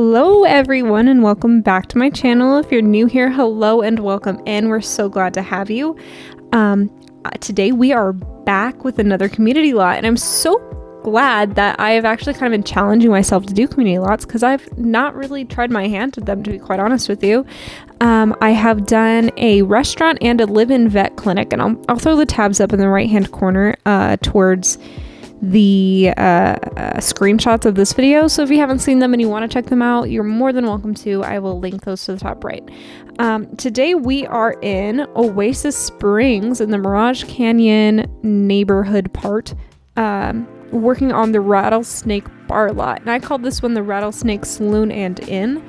Hello everyone and welcome back to my channel. If you're new here, hello and welcome in. We're so glad to have you. Today we are back with another community lot, and I'm so glad that I have actually kind of been challenging myself to do community lots because I've not really tried my hand at them, to be quite honest with you. I have done a restaurant and a live-in vet clinic, and I'll throw the tabs up in the right hand corner towards the screenshots of this video, so if you haven't seen them and you want to check them out, you're more than welcome to. I will link those to the top right. Today we are in Oasis Springs in the Mirage Canyon neighborhood part, working on the Rattlesnake bar lot, and I called this one the Rattlesnake Saloon and Inn,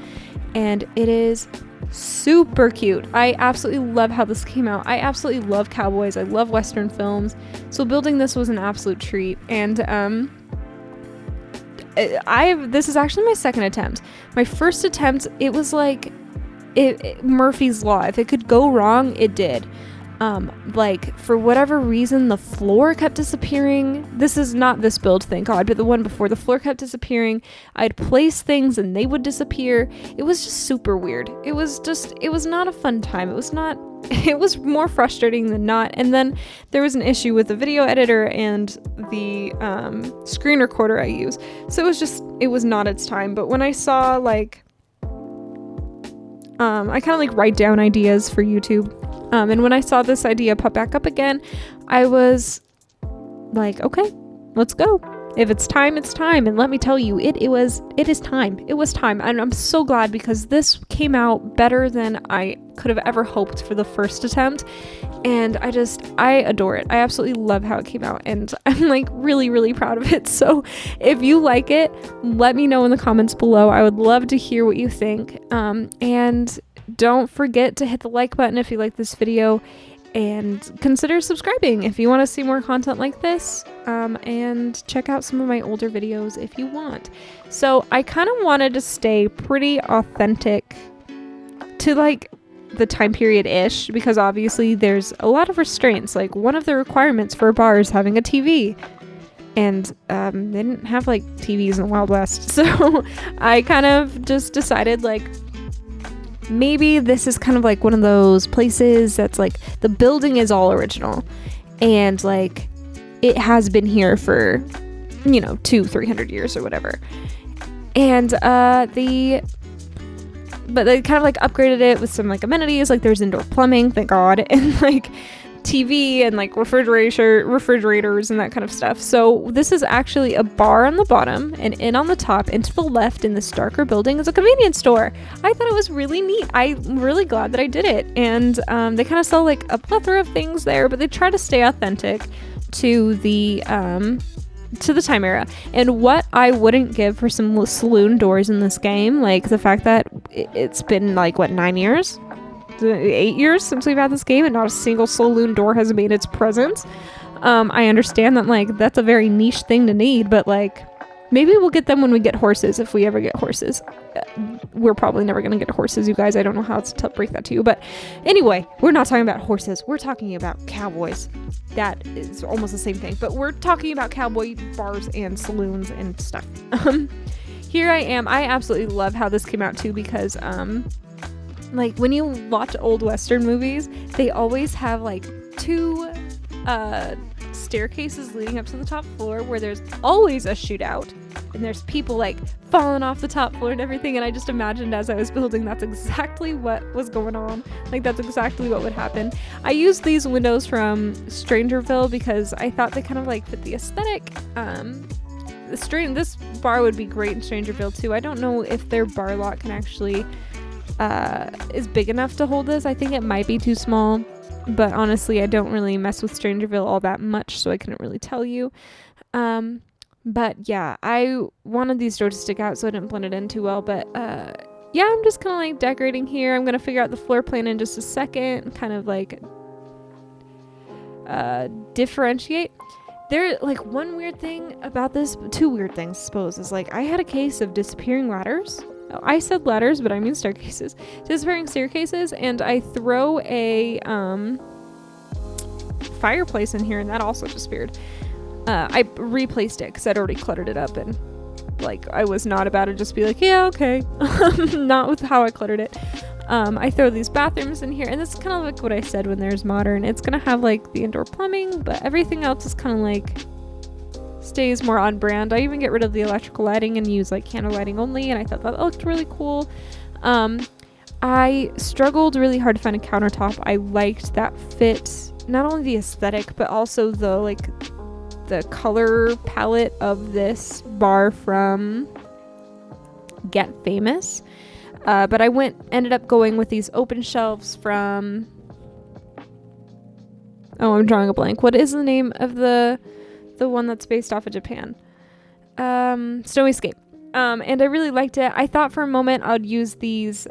and it is super cute. I absolutely love how this came out. I absolutely love cowboys. I love Western films. So building this was an absolute treat. And this is actually my second attempt. My first attempt, it was like Murphy's Law. If it could go wrong, it did. Like for whatever reason, the floor kept disappearing. This is not this build, thank God, but the one before, the floor kept disappearing. I'd place things and they would disappear. It was just super weird. It was not a fun time. It was more frustrating than not. And then there was an issue with the video editor and the screen recorder I use. So it was not its time. But when I saw I kind of like write down ideas for YouTube. And when I saw this idea pop back up again, I was like, okay, let's go. If it's time, it's time. And let me tell you, it is time. It was time. And I'm so glad because this came out better than I could have ever hoped for the first attempt. And I adore it. I absolutely love how it came out. And I'm like really, really proud of it. So if you like it, let me know in the comments below. I would love to hear what you think. And don't forget to hit the like button if you like this video, and consider subscribing if you want to see more content like this, and check out some of my older videos if you want. So I kind of wanted to stay pretty authentic to like the time period-ish, because obviously there's a lot of restraints. Like one of the requirements for a bar is having a TV, and they didn't have like TVs in the Wild West. So I kind of just decided like maybe this is kind of like one of those places that's like the building is all original and like it has been here for 200-300 years or whatever, and they kind of like upgraded it with some like amenities, like there's indoor plumbing, thank God, and like TV and like refrigerators and that kind of stuff. So this is actually a bar on the bottom, and in on the top, and to the left in this darker building is a convenience store. I thought it was really neat. I'm really glad that I did it. And they kind of sell like a plethora of things there, but they try to stay authentic to the time era. And what I wouldn't give for some saloon doors in this game, like the fact that it's been like 9 years, 8 years since we've had this game, and not a single saloon door has made its presence. I understand that like that's a very niche thing to need, but like maybe we'll get them when we get horses, if we ever get horses. We're probably never gonna get horses, you guys. I don't know how to break that to you, but anyway, we're not talking about horses, we're talking about cowboys. That is almost the same thing, but we're talking about cowboy bars and saloons and stuff. Here I am. I absolutely love how this came out too, because like when you watch old Western movies, they always have like two staircases leading up to the top floor where there's always a shootout and there's people like falling off the top floor and everything. And I just imagined as I was building, that's exactly what was going on. Like that's exactly what would happen. I used these windows from Strangerville because I thought they kind of like fit the aesthetic. This bar would be great in Strangerville too. I don't know if their bar lot can actually is big enough to hold this. I think it might be too small, but honestly I don't really mess with Strangerville all that much, so I couldn't really tell you. But yeah, I wanted these doors to stick out so I didn't blend it in too well, but yeah, I'm just kind of like decorating here. I'm gonna figure out the floor plan in just a second, kind of like differentiate. There, like one weird thing about this, two weird things I suppose, is like I had a case of disappearing ladders. I said ladders, but I mean staircases. Disappearing staircases, and I throw a fireplace in here, and that also disappeared. I replaced it because I'd already cluttered it up, and like I was not about to just be like, yeah, okay. Not with how I cluttered it. I throw these bathrooms in here, and this is kind of like what I said when there's modern. It's gonna have like the indoor plumbing, but everything else is kind of like stays more on brand. I even get rid of the electrical lighting and use like candle lighting only, and I thought that looked really cool. I struggled really hard to find a countertop I liked that fit not only the aesthetic but also the color palette of this bar from Get Famous. But I ended up going with these open shelves from, oh, I'm drawing a blank. What is the name of the one that's based off of Japan? Snowyscape. And I really liked it. I thought for a moment I'd use these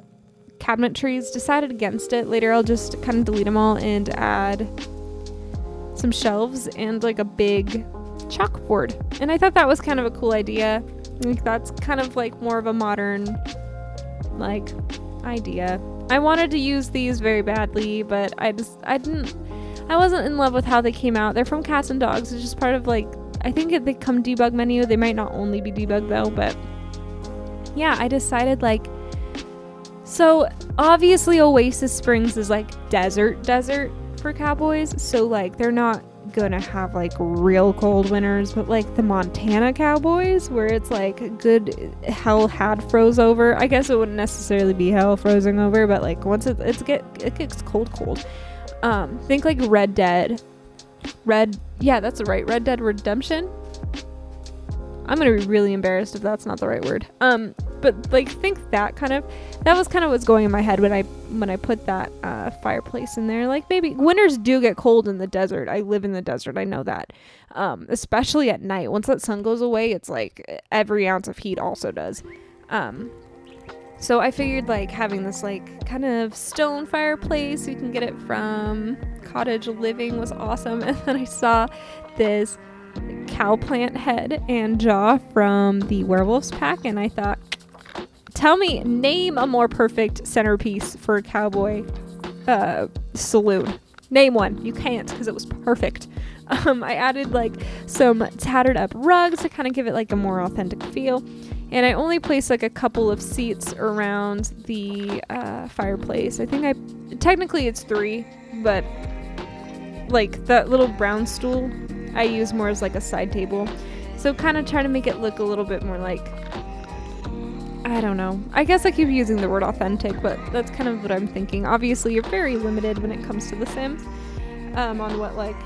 cabinetries, decided against it. Later I'll just kind of delete them all and add some shelves and like a big chalkboard. And I thought that was kind of a cool idea. Like that's kind of like more of a modern like idea. I wanted to use these very badly, but I wasn't in love with how they came out. They're from Cats and Dogs. It's just part of like, I think if they come debug menu, they might not only be debug though, but yeah, I decided like, so obviously Oasis Springs is like desert for cowboys. So like they're not gonna have like real cold winters, but like the Montana cowboys where it's like good hell had froze over. I guess it wouldn't necessarily be hell frozen over, but like once it gets cold. Think like Red Dead Redemption. I'm gonna be really embarrassed if that's not the right word. But like think that was kind of what's going in my head when I put that fireplace in there. Like maybe winters do get cold in the desert. I live in the desert. I know that. Especially at night. Once that sun goes away, it's like every ounce of heat also does. So I figured like having this like kind of stone fireplace, you can get it from Cottage Living, was awesome. And then I saw this cow plant head and jaw from the Werewolves pack, and I thought, name a more perfect centerpiece for a cowboy saloon. Name one. You can't, because it was perfect. I added like some tattered up rugs to kind of give it like a more authentic feel, and I only placed like a couple of seats around the fireplace. I think technically it's 3, but like that little brown stool I use more as like a side table, so kind of try to make it look a little bit more like, I don't know, I guess I keep using the word authentic, but that's kind of what I'm thinking. Obviously you're very limited when it comes to The Sims on what like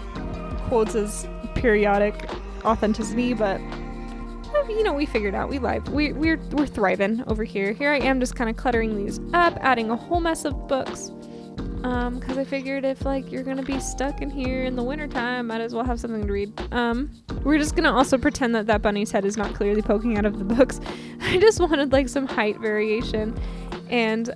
quotes as periodic authenticity, but you know, we figured out, we're thriving over here. Here I am just kind of cluttering these up, adding a whole mess of books, because I figured if like you're gonna be stuck in here in the wintertime, might as well have something to read. We're just gonna also pretend that bunny's head is not clearly poking out of the books. I just wanted like some height variation, and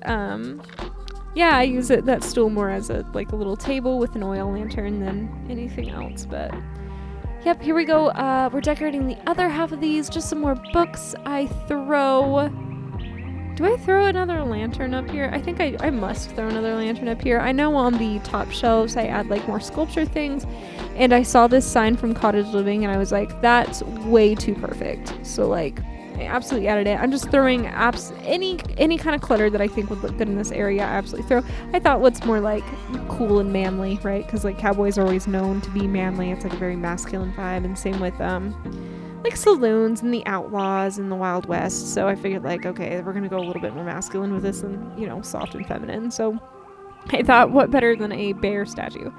yeah, I use that stool more as a little table with an oil lantern than anything else. But yep, here we go. We're decorating the other half of these, just some more books. Do I throw another lantern up here? I think I must throw another lantern up here. I know on the top shelves I add like more sculpture things, and I saw this sign from Cottage Living and I was like, that's way too perfect. So like I absolutely added it. I'm just throwing any kind of clutter that I think would look good in this area. I absolutely throw. I thought what's more like cool and manly, right? Because like cowboys are always known to be manly. It's like a very masculine vibe, and same with like saloons and the outlaws and the Wild West. So I figured like, okay, we're gonna go a little bit more masculine with this than, you know, soft and feminine. So I thought, what better than a bear statue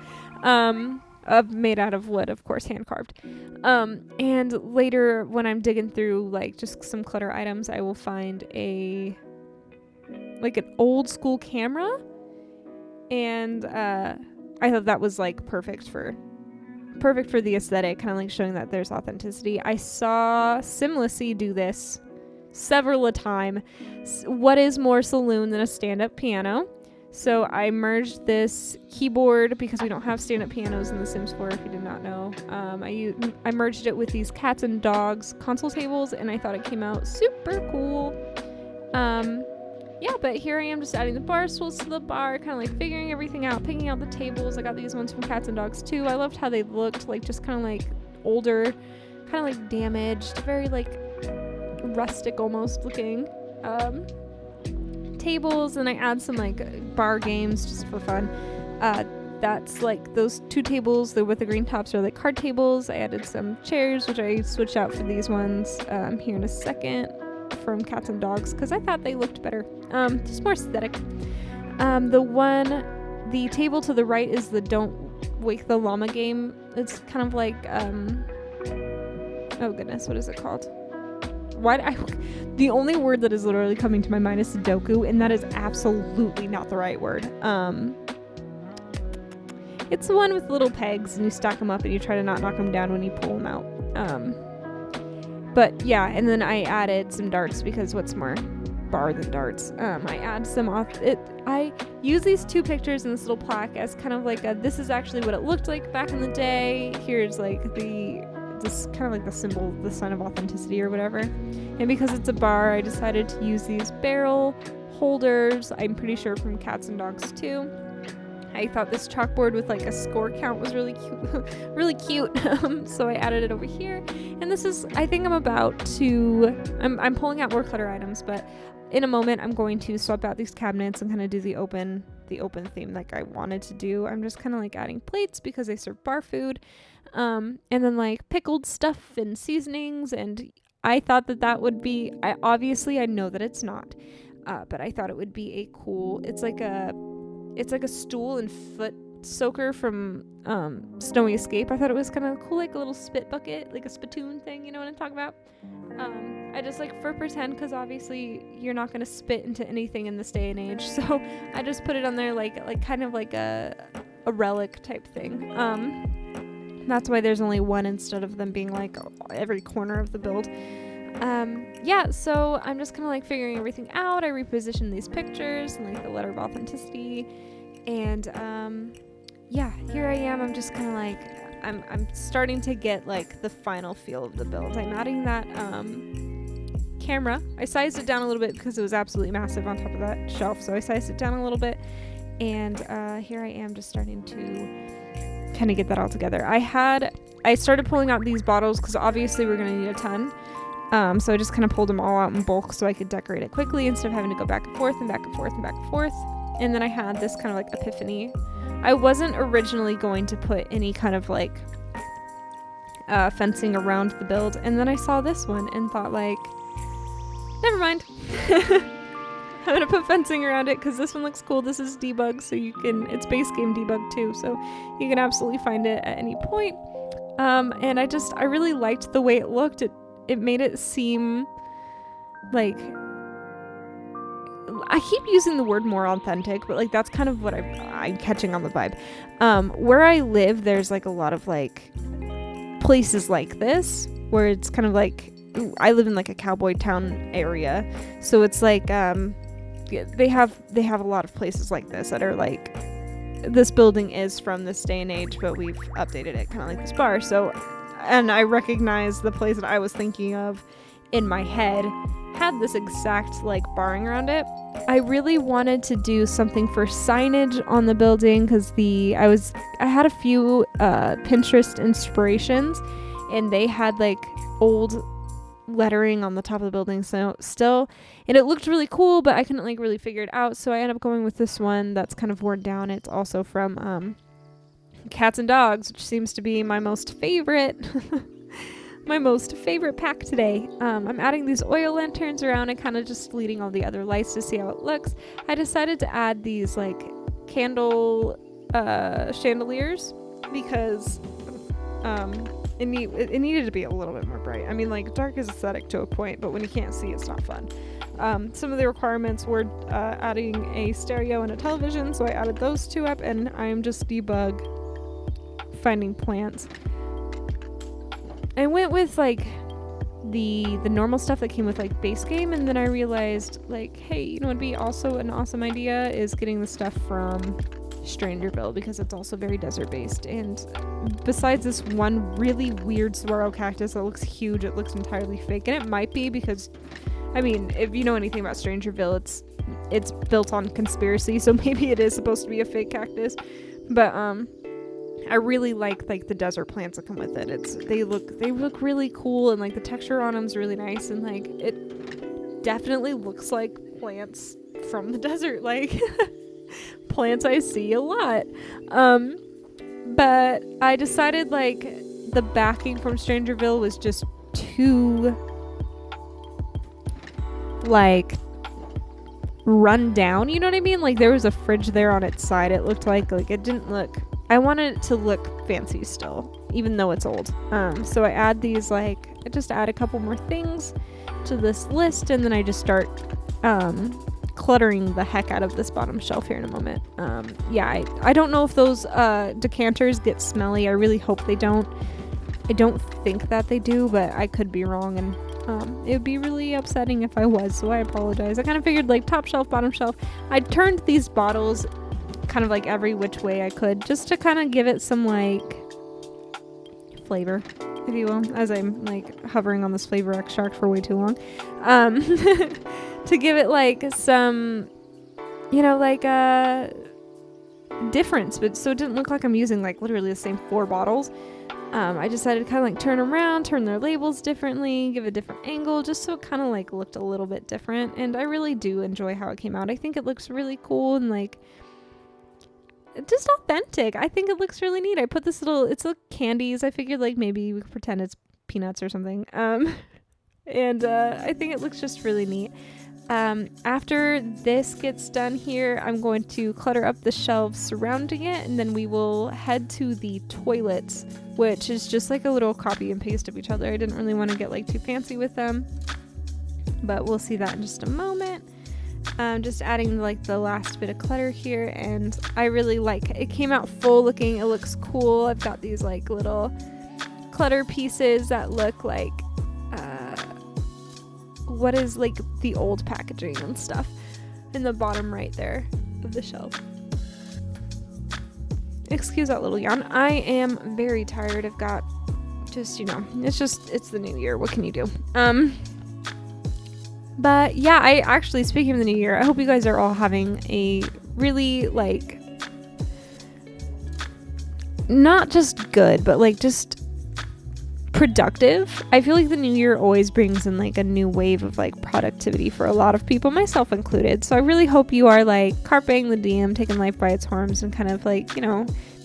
made out of wood, of course, hand carved. And later when I'm digging through like just some clutter items, I will find an old school camera, and I thought that was like perfect for the aesthetic, kind of like showing that there's authenticity. I saw Simlessy do this several a time. What is more saloon than a stand-up piano? So I merged this keyboard, because we don't have stand-up pianos in The Sims 4, if you did not know. I merged it with these Cats and Dogs console tables, and I thought it came out super cool. Yeah, but here I am just adding the bar stools to the bar, kind of like figuring everything out, picking out the tables. I got these ones from Cats and Dogs too. I loved how they looked, like just kind of like older, kind of like damaged, very like rustic almost looking tables, and I add some like bar games just for fun. That's like those 2 tables with the green tops are like card tables. I added some chairs, which I switched out for these ones here in a second from Cats and Dogs because I thought they looked better, just more aesthetic. The table to the right is the Don't Wake the Llama game. It's kind of like oh goodness, what is it called? The only word that is literally coming to my mind is Sudoku, and that is absolutely not the right word. It's the one with little pegs, and you stack them up, and you try to not knock them down when you pull them out. But yeah, and then I added some darts because what's more bar than darts? I add some I use these 2 pictures in this little plaque as kind of like this is actually what it looked like back in the day. Here's like this kind of like the symbol, the sign of authenticity or whatever. And because it's a bar, I decided to use these barrel holders. I'm pretty sure from Cats and Dogs too. I thought this chalkboard with like a score count was really cute, really cute. So I added it over here. And this is, I think I'm pulling out more clutter items, but in a moment I'm going to swap out these cabinets and kind of do the open theme like I wanted to do. I'm just kind of like adding plates because they serve bar food. And then like pickled stuff and seasonings, and I thought that would be, I know that it's not, but I thought it would be a cool, it's like a stool and foot soaker from Snowy Escape. I thought it was kind of cool, like a little spit bucket, like a spittoon thing, you know what I'm talking about? I just like for pretend, because obviously you're not going to spit into anything in this day and age, so I just put it on there like kind of like a relic type thing. That's why there's only one instead of them being like every corner of the build. Yeah, so I'm just kind of like figuring everything out. I repositioned these pictures and like the letter of authenticity, and yeah, here I am. I'm just kind of like I'm starting to get like the final feel of the build. I'm adding that camera. I sized it down a little bit because it was absolutely massive on top of that shelf, so I sized it down a little bit, and here I am just starting to kind of get that all together. I started pulling out these bottles because obviously we're going to need a ton. So I just kind of pulled them all out in bulk so I could decorate it quickly instead of having to go back and forth and back and forth and back and forth. And then I had this kind of like epiphany. I wasn't originally going to put any kind of like fencing around the build, and then I saw this one and thought like, never mind. I'm gonna put fencing around it because this one looks cool. This is debug, so it's base game debug too, so you can absolutely find it at any point. And I really liked the way it looked. It made it seem like, I keep using the word more authentic, but like that's kind of what I'm catching on the vibe. Where I live, there's like a lot of like places like this where it's kind of like, I live in like a cowboy town area, so it's like they have a lot of places like this that are like, this building is from this day and age, but we've updated it kind of like this bar. So, and I recognize the place that I was thinking of in my head had this exact like barring around it. I really wanted to do something for signage on the building because I had a few Pinterest inspirations, and they had like old lettering on the top of the building still, and it looked really cool, but I couldn't like really figure it out, so I ended up going with this one that's kind of worn down. It's also from Cats and Dogs, which seems to be my most favorite pack today. I'm adding these oil lanterns around and kind of just leading all the other lights to see how it looks. I decided to add these like candle chandeliers because it needed to be a little bit more bright. I mean, like, dark is aesthetic to a point, but when you can't see, it's not fun. Some of the requirements were adding a stereo and a television, so I added those 2 up, and I'm just debug finding plants. I went with like the normal stuff that came with like base game, and then I realized like, hey, you know what'd be also an awesome idea is getting the stuff from Strangerville, because it's also very desert based, and besides this one really weird saguaro cactus that looks huge, it looks entirely fake, and it might be because, I mean, if you know anything about Strangerville, it's built on conspiracy, so maybe it is supposed to be a fake cactus, but I really like the desert plants that come with it. They look really cool, and like the texture on them is really nice, and like it definitely looks like plants from the desert, like plants I see a lot. But I decided like the backing from Strangerville was just too like run down, you know what I mean? Like there was a fridge there on its side. It looked like it didn't look, I wanted it to look fancy still, even though it's old. So I just add a couple more things to this list, and then I just start cluttering the heck out of this bottom shelf here in a moment. I don't know if those decanters get smelly. I really hope they don't. I don't think that they do, but I could be wrong, and it would be really upsetting if I was, so I apologize. I kind of figured like top shelf, bottom shelf. I turned these bottles kind of like every which way I could, just to kind of give it some like flavor, if you will, as I'm like hovering on this flavor extract for way too long, to give it like some, like difference, but so it didn't look like I'm using like literally the same 4 bottles. I decided to kind of like turn around, turn their labels differently, give a different angle, just so it kind of like looked a little bit different. And I really do enjoy how it came out. I think it looks really cool and like just authentic. I think it looks really neat. I put it's like candies. I figured like maybe we could pretend it's peanuts or something. And I think it looks just really neat. After this gets done here, I'm going to clutter up the shelves surrounding it, and then we will head to the toilets, which is just like a little copy and paste of each other. I didn't really want to get like too fancy with them, but we'll see that in just a moment. Just adding like the last bit of clutter here, and I really like it. It came out full looking. It looks cool. I've got these like little clutter pieces that look like what is like the old packaging and stuff in the bottom right there of the shelf. Excuse that little yawn. I am very tired. I've got just, it's the new year. What can you do? But yeah, I actually, speaking of the new year, I hope you guys are all having a really like not just good, but like just productive. I feel like the new year always brings in like a new wave of like productivity for a lot of people, myself included. So I really hope you are like carping the diem, taking life by its horns, and kind of like,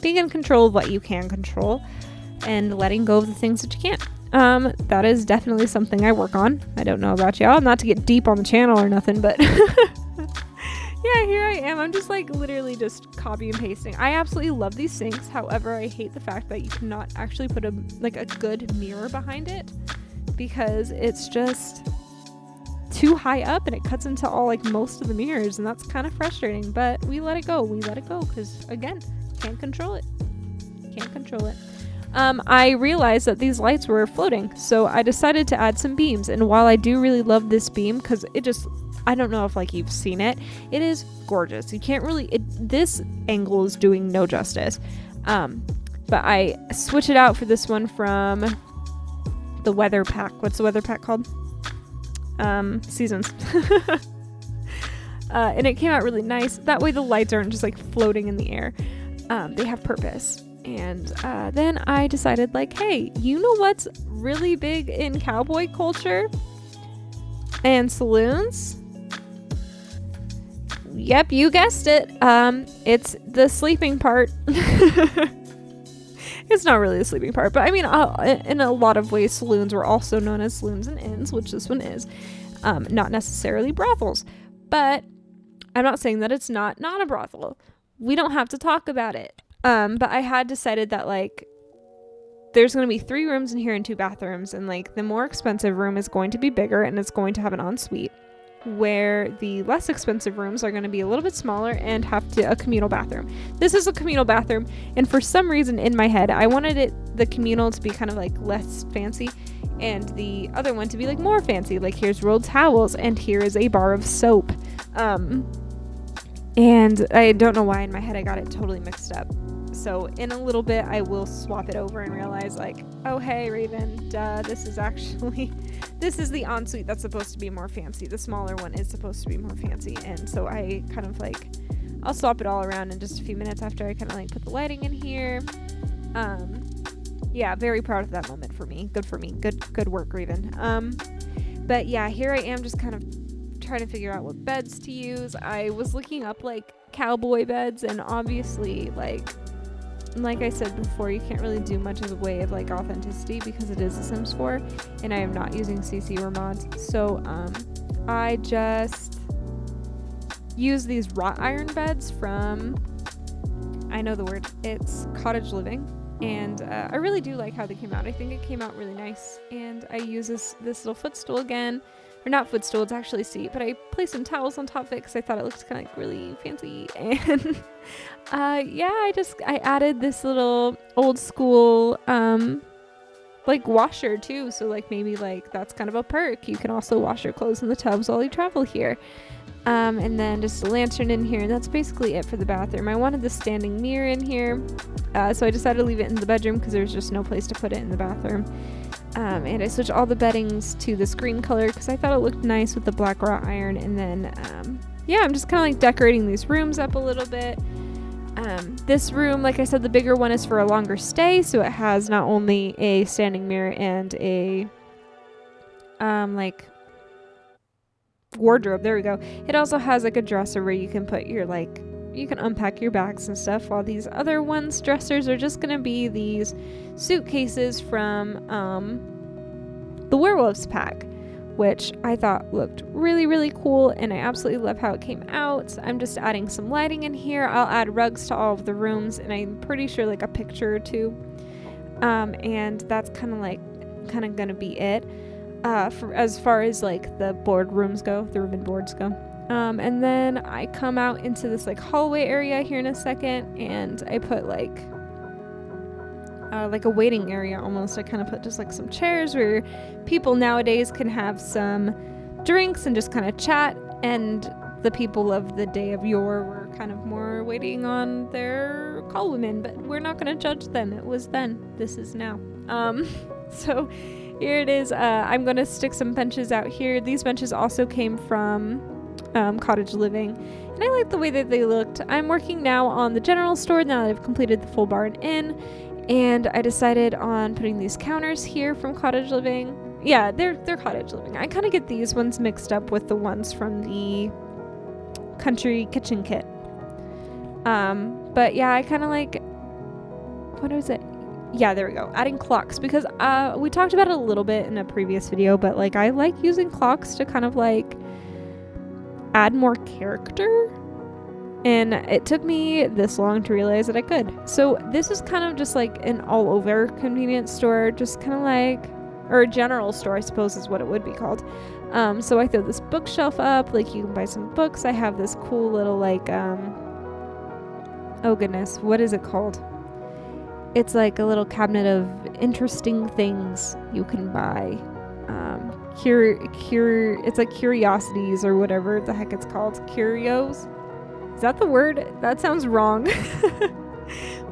being in control of what you can control and letting go of the things that you can't. That is definitely something I work on. I don't know about y'all, not to get deep on the channel or nothing, but yeah, here I am. I'm just like literally just copy and pasting. I absolutely love these sinks. However, I hate the fact that you cannot actually put a good mirror behind it, because it's just too high up and it cuts into all like most of the mirrors, and that's kind of frustrating, but we let it go because again, can't control it. I realized that these lights were floating, so I decided to add some beams. And while I do really love this beam, because I don't know if like you've seen it, it is gorgeous. You can't really, this angle is doing no justice. But I switch it out for this one from the weather pack. What's the weather pack called? Seasons. And it came out really nice. That way the lights aren't just like floating in the air. They have purpose. And then I decided like, hey, you know what's really big in cowboy culture and saloons? Yep, you guessed it. It's the sleeping part. It's not really a sleeping part, but I mean, in a lot of ways, saloons were also known as saloons and inns, which this one is. Not necessarily brothels, but I'm not saying that it's not a brothel. We don't have to talk about it. But I had decided that like there's going to be 3 rooms in here and 2 bathrooms, and like the more expensive room is going to be bigger and it's going to have an ensuite, where the less expensive rooms are going to be a little bit smaller and have a communal bathroom. This is a communal bathroom, and for some reason in my head I wanted the communal to be kind of like less fancy and the other one to be like more fancy. Like here's rolled towels and here is a bar of soap. And I don't know why in my head I got it totally mixed up. So in a little bit I will swap it over and realize like, oh hey Raven, this is the ensuite that's supposed to be more fancy. The smaller one is supposed to be more fancy. And so I kind of like, I'll swap it all around in just a few minutes after I kind of like put the lighting in here. Yeah, very proud of that moment for me. Good for me. Good work, Raven. But yeah, here I am just kind of trying to figure out what beds to use. I was looking up like cowboy beds, and obviously like I said before, you can't really do much as a way of like authenticity because it is a Sims 4 and I am not using CC or mods. So I just use these wrought iron beds from, I know the word, it's Cottage Living, and I really do like how they came out. I think it came out really nice, and I use this little footstool again, or not footstool, it's actually a seat, but I placed some towels on top of it because I thought it looked kind of like really fancy. And yeah, I added this little old school like washer too, so like maybe like that's kind of a perk. You can also wash your clothes in the tubs while you travel here. And then just a lantern in here, and that's basically it for the bathroom. I wanted the standing mirror in here, so I decided to leave it in the bedroom because there's just no place to put it in the bathroom. And I switched all the beddings to this green color because I thought it looked nice with the black wrought iron. And then yeah, I'm just kind of like decorating these rooms up a little bit. This room, like I said, the bigger one is for a longer stay, so it has not only a standing mirror and a like wardrobe, there we go, it also has like a dresser where you can put your like, you can unpack your bags and stuff, while these other ones dressers are just gonna be these suitcases from the werewolves pack, which I thought looked really, really cool, and I absolutely love how it came out. I'm just adding some lighting in here. I'll add rugs to all of the rooms, and I'm pretty sure like a picture or two, and that's kind of gonna be it for as far as like the board rooms go, the room and boards go. And then I come out into this like hallway area here in a second, and I put like a waiting area almost. I kind of put just like some chairs where people nowadays can have some drinks and just kind of chat, and the people of the day of yore were kind of more waiting on their call women, but we're not going to judge them. It was then, this is now. So here it is. I'm going to stick some benches out here. These benches also came from Cottage Living, and I like the way that they looked. I'm working now on the general store now that I've completed the full bar and inn, and I decided on putting these counters here from Cottage Living. Yeah, they're Cottage Living. I kind of get these ones mixed up with the ones from the Country Kitchen Kit. But yeah, I kind of like, what is it? Yeah, there we go. Adding clocks, because we talked about it a little bit in a previous video, but like I like using clocks to kind of like add more character, and it took me this long to realize that I could. So this is kind of just like an all over convenience store, just kind of like, or a general store I suppose is what it would be called. So I throw this bookshelf up, like you can buy some books. I have this cool little like oh goodness, what is it called? It's like a little cabinet of interesting things you can buy. It's like curiosities or whatever the heck it's called. Curios? Is that the word? That sounds wrong.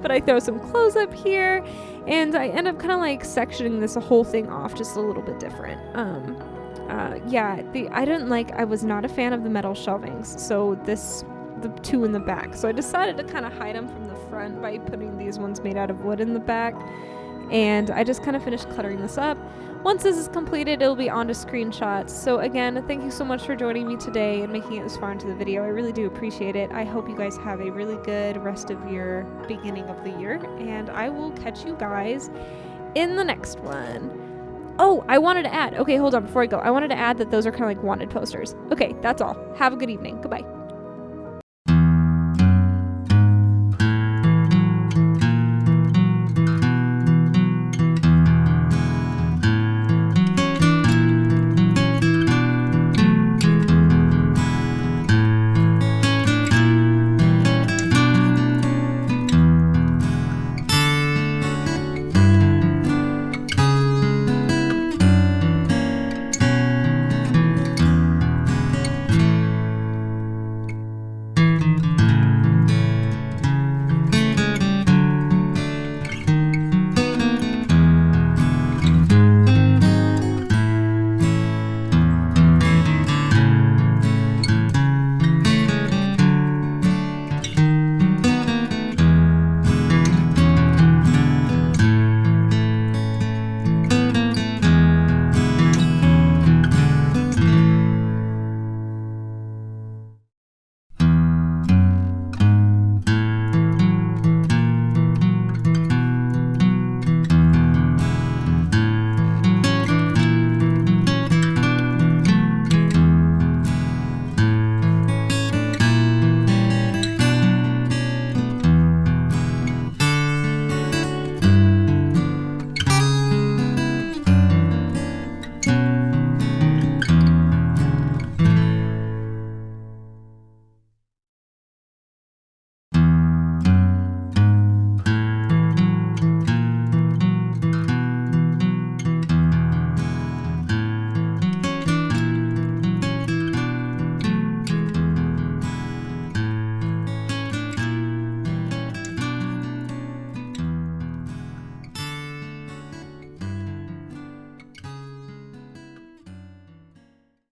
But I throw some clothes up here, and I end up kind of like sectioning this whole thing off just a little bit different. Yeah, I was not a fan of the metal shelvings, so the two in the back. So I decided to kind of hide them from the front by putting these ones made out of wood in the back. And I just kind of finished cluttering this up. Once this is completed, it'll be on to screenshots. So again, thank you so much for joining me today and making it this far into the video. I really do appreciate it. I hope you guys have a really good rest of your beginning of the year, and I will catch you guys in the next one. Oh, I wanted to add, okay, hold on, before I go, I wanted to add that those are kind of like wanted posters. Okay, that's all. Have a good evening. Goodbye.